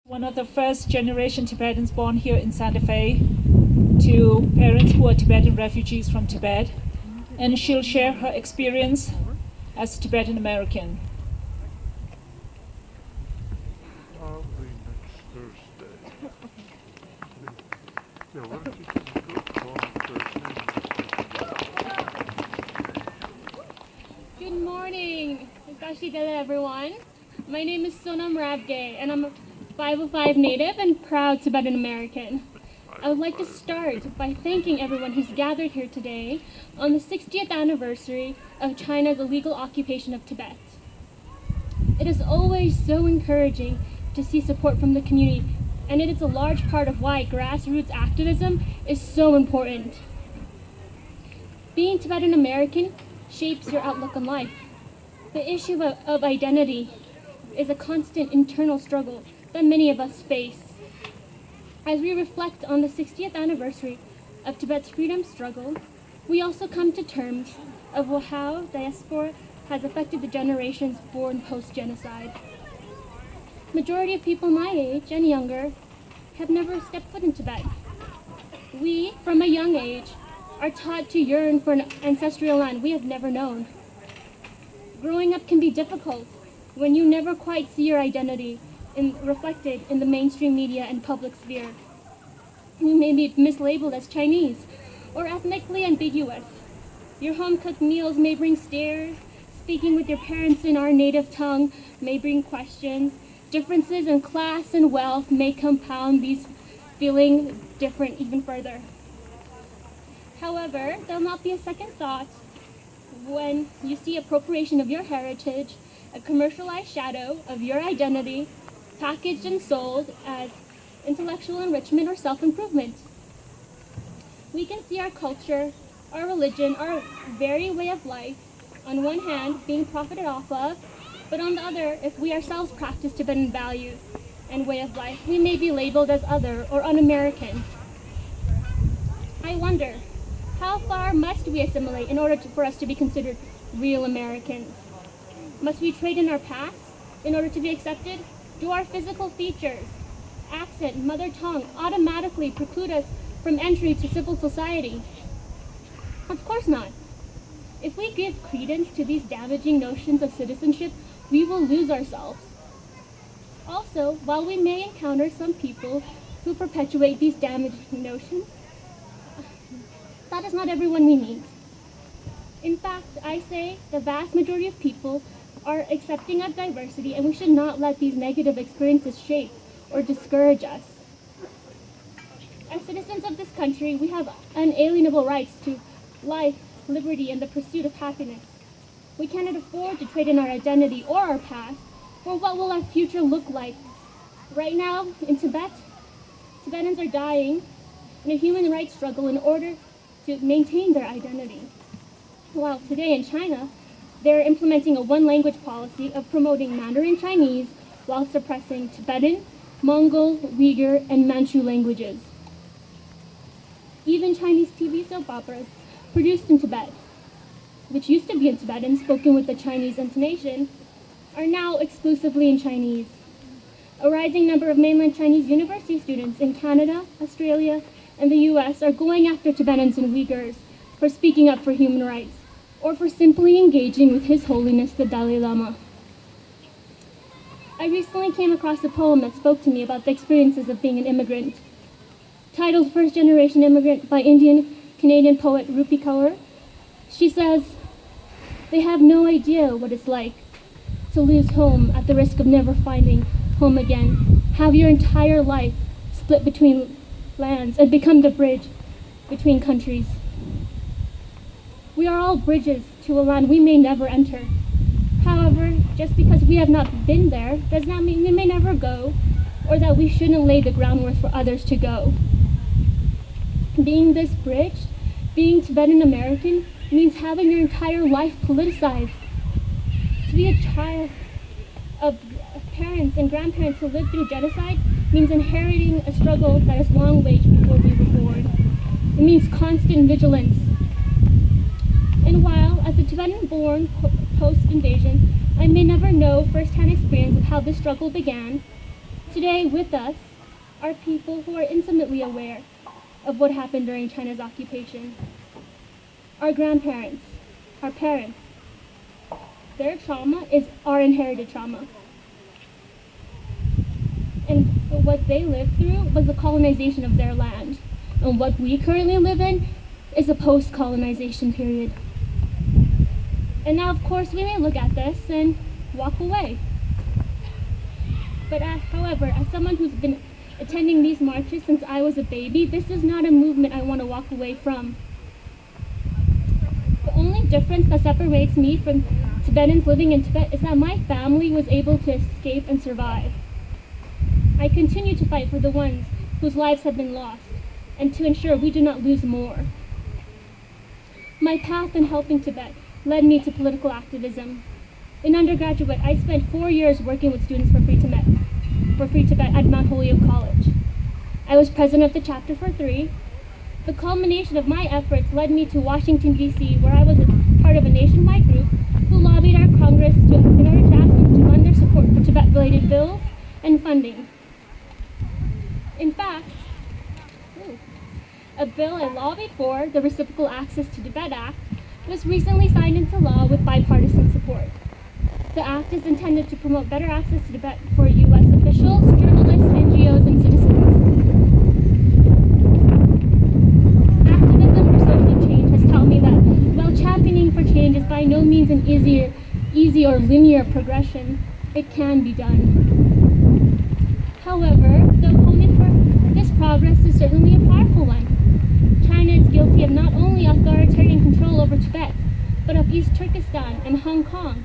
One of the first generation Tibetans born here in Santa Fe to parents who are Tibetan refugees from Tibet, and she'll share her experience as a Tibetan American. Probably next Thursday. Yeah, why don't you call me first? Good morning, everyone. My name is Sonam Rapgay, and I'm a 505 native and proud Tibetan American. I would like to start by thanking everyone who's gathered here today on the 60th anniversary of China's illegal occupation of Tibet. It is always so encouraging to see support from the community, and it is a large part of why grassroots activism is so important. Being Tibetan American shapes your outlook on life. The issue of identity is a constant internal struggle that many of us face. As we reflect on the 60th anniversary of Tibet's freedom struggle, we also come to terms of how diaspora has affected the generations born post-genocide. Majority of people my age and younger have never stepped foot in Tibet. We, from a young age, are taught to yearn for an ancestral land we have never known. Growing up can be difficult when you never quite see your identity reflected in the mainstream media and public sphere. You may be mislabeled as Chinese or ethnically ambiguous. Your home-cooked meals may bring stares. Speaking with your parents in our native tongue may bring questions. Differences in class and wealth may compound these feeling different even further. However, there'll not be a second thought when you see appropriation of your heritage, a commercialized shadow of your identity, packaged and sold as intellectual enrichment or self-improvement. We can see our culture, our religion, our very way of life, on one hand, being profited off of, but on the other, if we ourselves practice Tibetan values and way of life, we may be labeled as other or un-American. I wonder, how far must we assimilate in order for us to be considered real Americans? Must we trade in our past in order to be accepted? Do our physical features, accent, mother tongue automatically preclude us from entry to civil society? Of course not. If we give credence to these damaging notions of citizenship, we will lose ourselves. Also, while we may encounter some people who perpetuate these damaging notions, that is not everyone we meet. In fact, I say the vast majority of people are accepting of diversity, and we should not let these negative experiences shape or discourage us. As citizens of this country, we have unalienable rights to life, liberty, and the pursuit of happiness. We cannot afford to trade in our identity or our past for what will our future look like. Right now, in Tibet, Tibetans are dying in a human rights struggle in order to maintain their identity. While today in China, they're implementing a one-language policy of promoting Mandarin Chinese while suppressing Tibetan, Mongol, Uyghur, and Manchu languages. Even Chinese TV soap operas produced in Tibet, which used to be in Tibetan, spoken with the Chinese intonation, are now exclusively in Chinese. A rising number of mainland Chinese university students in Canada, Australia, and the US are going after Tibetans and Uyghurs for speaking up for human rights, or for simply engaging with His Holiness the Dalai Lama. I recently came across a poem that spoke to me about the experiences of being an immigrant. Titled First Generation Immigrant by Indian-Canadian poet Rupi Kaur, she says, "They have no idea what it's like to lose home at the risk of never finding home again, have your entire life split between lands and become the bridge between countries. We are all bridges to a land we may never enter. However, just because we have not been there does not mean we may never go, or that we shouldn't lay the groundwork for others to go. Being this bridge, being Tibetan American, means having your entire life politicized. To be a child of parents and grandparents who lived through genocide means inheriting a struggle that is long waged before we were born. It means constant vigilance. And while, as a Tibetan-born post-invasion, I may never know first-hand experience of how this struggle began, Today with us are people who are intimately aware of what happened during China's occupation. Our grandparents, our parents, their trauma is our inherited trauma. And what they lived through was the colonization of their land. And what we currently live in is a post-colonization period. And now, of course, we may look at this and walk away. But however, as someone who's been attending these marches since I was a baby, this is not a movement I want to walk away from. The only difference that separates me from Tibetans living in Tibet is that my family was able to escape and survive. I continue to fight for the ones whose lives have been lost and to ensure we do not lose more. My path in helping Tibet led me to political activism. In undergraduate, I spent 4 years working with students for Free Tibet at Mount Holyoke College. I was president of the chapter for 3. The culmination of my efforts led me to Washington, D.C., where I was a part of a nationwide group who lobbied our Congress in order to ask them to lend their support for Tibet-related bills and funding. In fact, a bill I lobbied for, the Reciprocal Access to Tibet Act, was recently signed into law with bipartisan support. The act is intended to promote better access to Tibet for U.S. officials, journalists, NGOs, and citizens. Activism for social change has taught me that while championing for change is by no means an easy or linear progression, it can be done. However, the opponent for this progress is certainly a powerful one. China is guilty of not only authoritarian control over Tibet, but of East Turkestan and Hong Kong.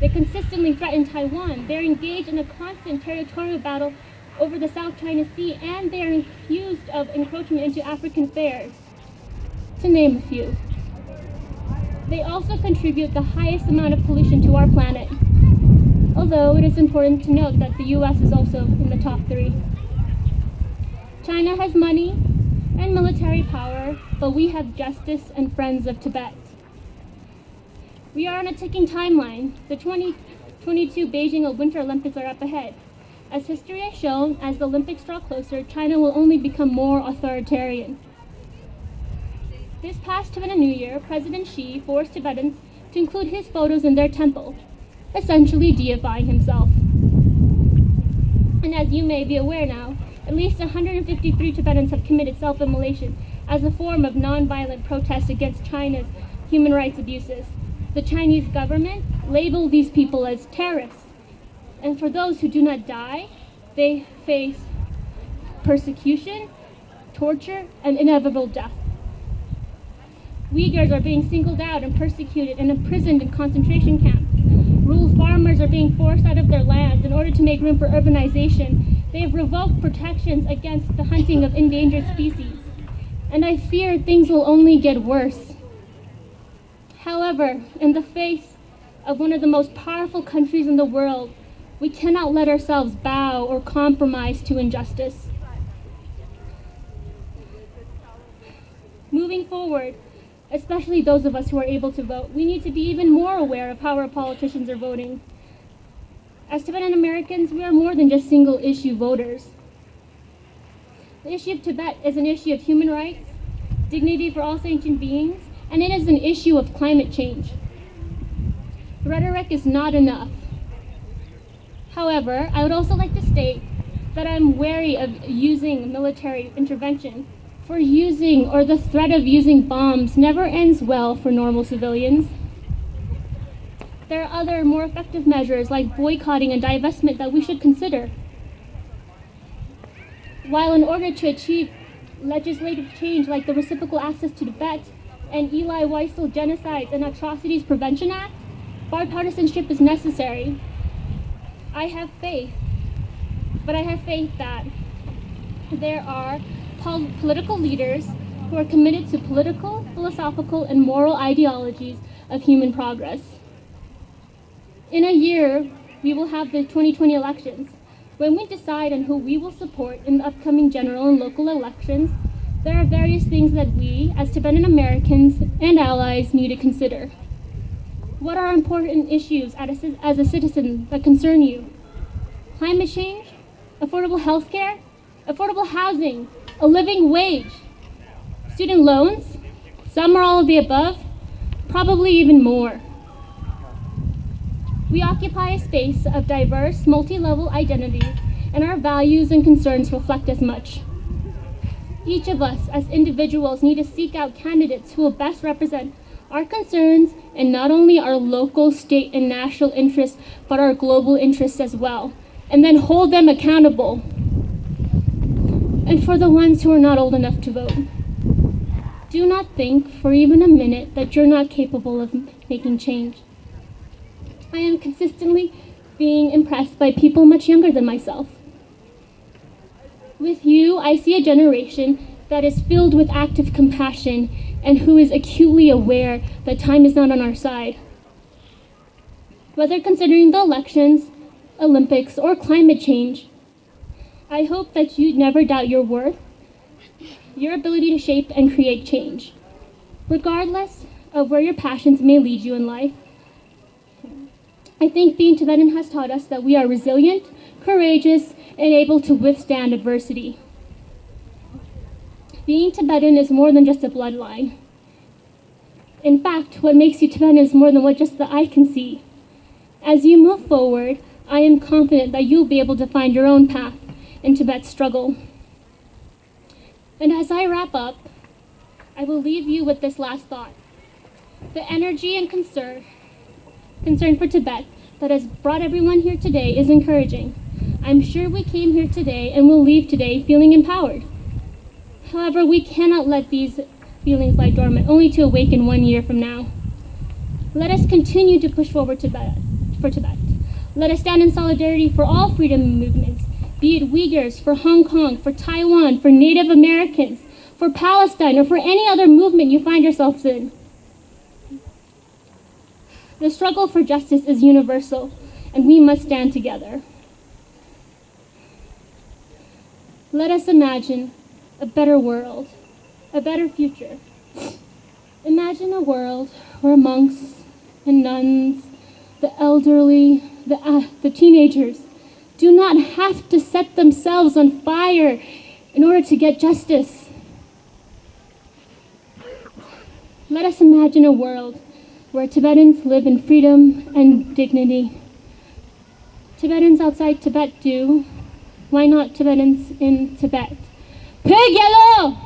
They consistently threaten Taiwan. They're engaged in a constant territorial battle over the South China Sea, and they are accused of encroachment into African affairs, to name a few. They also contribute the highest amount of pollution to our planet, although it is important to note that the U.S. is also in the top 3. China has money and military power, but we have justice and friends of Tibet. We are on a ticking timeline. The 2022 Beijing Winter Olympics are up ahead. As history has shown, as the Olympics draw closer, China will only become more authoritarian. This past Tibetan New Year, President Xi forced Tibetans to include his photos in their temple, essentially deifying himself. And as you may be aware now, at least 153 Tibetans have committed self-immolation as a form of non-violent protest against China's human rights abuses. The Chinese government labeled these people as terrorists, and for those who do not die, they face persecution, torture, and inevitable death. Uyghurs are being singled out and persecuted and imprisoned in concentration camps. Rural farmers are being forced out of their lands in order to make room for urbanization. They have revoked protections against the hunting of endangered species. And I fear things will only get worse. However, in the face of one of the most powerful countries in the world, we cannot let ourselves bow or compromise to injustice. Moving forward, especially those of us who are able to vote, we need to be even more aware of how our politicians are voting. As Tibetan Americans, we are more than just single-issue voters. The issue of Tibet is an issue of human rights, dignity for all sentient beings, and it is an issue of climate change. Rhetoric is not enough. However, I would also like to state that I'm wary of using military intervention. For using or the threat of using bombs never ends well for normal civilians. There are other more effective measures like boycotting and divestment that we should consider. While in order to achieve legislative change like the Reciprocal Access to Tibet and Eli Wiesel Genocides and Atrocities Prevention Act, bipartisanship is necessary. I have faith, but I have faith that there are political leaders who are committed to political, philosophical, and moral ideologies of human progress. In a year, we will have the 2020 elections. When we decide on who we will support in the upcoming general and local elections, there are various things that we, as Tibetan Americans and allies, need to consider. What are important issues as a citizen that concern you? Climate change, affordable healthcare, affordable housing, a living wage, student loans, some or all of the above, probably even more. We occupy a space of diverse, multi-level identities, and our values and concerns reflect as much. Each of us as individuals need to seek out candidates who will best represent our concerns and not only our local, state, and national interests, but our global interests as well, and then hold them accountable. And for the ones who are not old enough to vote, do not think for even a minute that you're not capable of making change. I am consistently being impressed by people much younger than myself. With you, I see a generation that is filled with active compassion and who is acutely aware that time is not on our side. Whether considering the elections, Olympics, or climate change, I hope that you never doubt your worth, your ability to shape and create change, regardless of where your passions may lead you in life. I think being Tibetan has taught us that we are resilient, courageous, and able to withstand adversity. Being Tibetan is more than just a bloodline. In fact, what makes you Tibetan is more than what just the eye can see. As you move forward, I am confident that you'll be able to find your own path in Tibet's struggle. And as I wrap up, I will leave you with this last thought. The energy and concern for Tibet that has brought everyone here today is encouraging. I'm sure we came here today and will leave today feeling empowered. However, we cannot let these feelings lie dormant, only to awaken 1 year from now. Let us continue to push forward for Tibet. Let us stand in solidarity for all freedom movements, be it Uyghurs, for Hong Kong, for Taiwan, for Native Americans, for Palestine, or for any other movement you find yourselves in. The struggle for justice is universal, and we must stand together. Let us imagine a better world, a better future. Imagine a world where monks and nuns, the elderly, the teenagers do not have to set themselves on fire in order to get justice. Let us imagine a world where Tibetans live in freedom and dignity. Tibetans outside Tibet do. Why not Tibetans in Tibet? Pig yellow!